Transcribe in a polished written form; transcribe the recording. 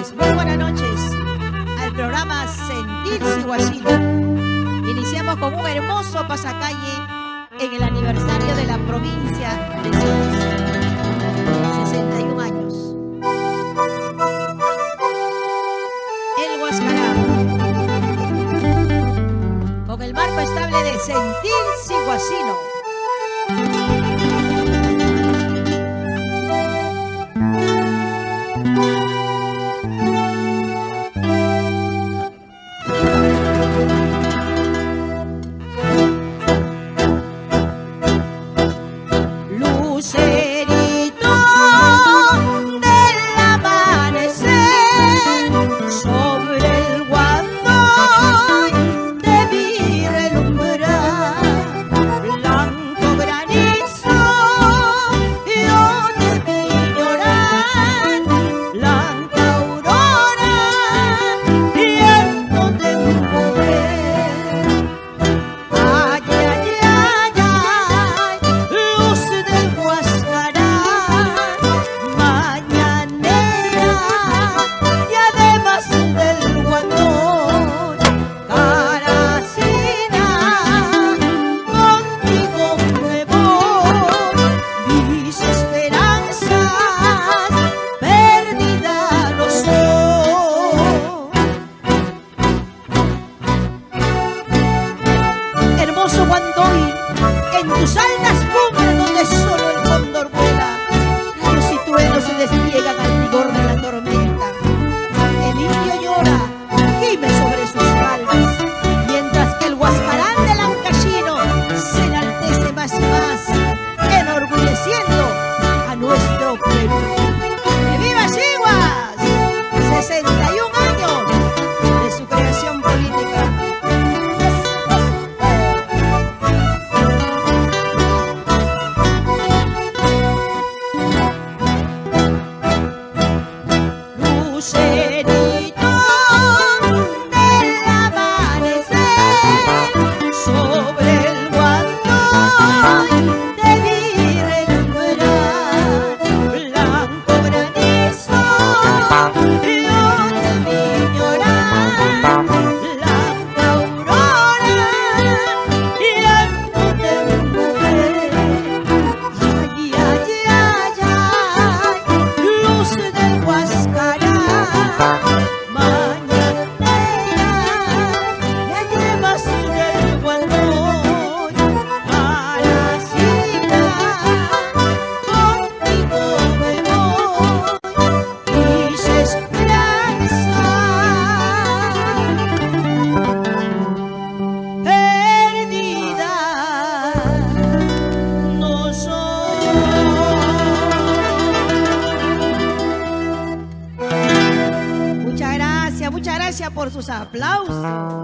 noches, muy buenas noches al programa Sentir Siguacino. Iniciamos con un hermoso pasacalle en el aniversario de la provincia de Sos, 61 años. El Huascarán, con el marco estable de Sentir Siguacino. Lucerito del amanecer sobre el guandón de mi relumbrar, blanco granizo yo de mi llorar, blanca aurora viento de mi poder. Ay, ay, ay, ay, luz del Huascarán, mañanera y además del guandón, Caracina, contigo me voy, mis esperanzas perdidas no son. Hermoso Guandoy, en tus altas cumbres donde solo el cóndor vuela, rayos y truenos se despliegan al rigor de la tormenta. El indio llora, gime sobre sus palmas, mientras que el Huascarán del Ancashino se enaltece más y más, enorgulleciendo a nuestro pueblo. ¡Que viva Siguas! 61 años de su creación política. Lucerito del amanecer sobre el guandón de mi relumbrar, blanco granizo yo de mi llorar, blanca aurora viento de mi poder. Ay, ay, ay, ay, luz del Huascarán, mañanera y además del guandón, Caracina, contigo me voy, mis esperanzas perdidas no son. Muchas gracias por sus aplausos.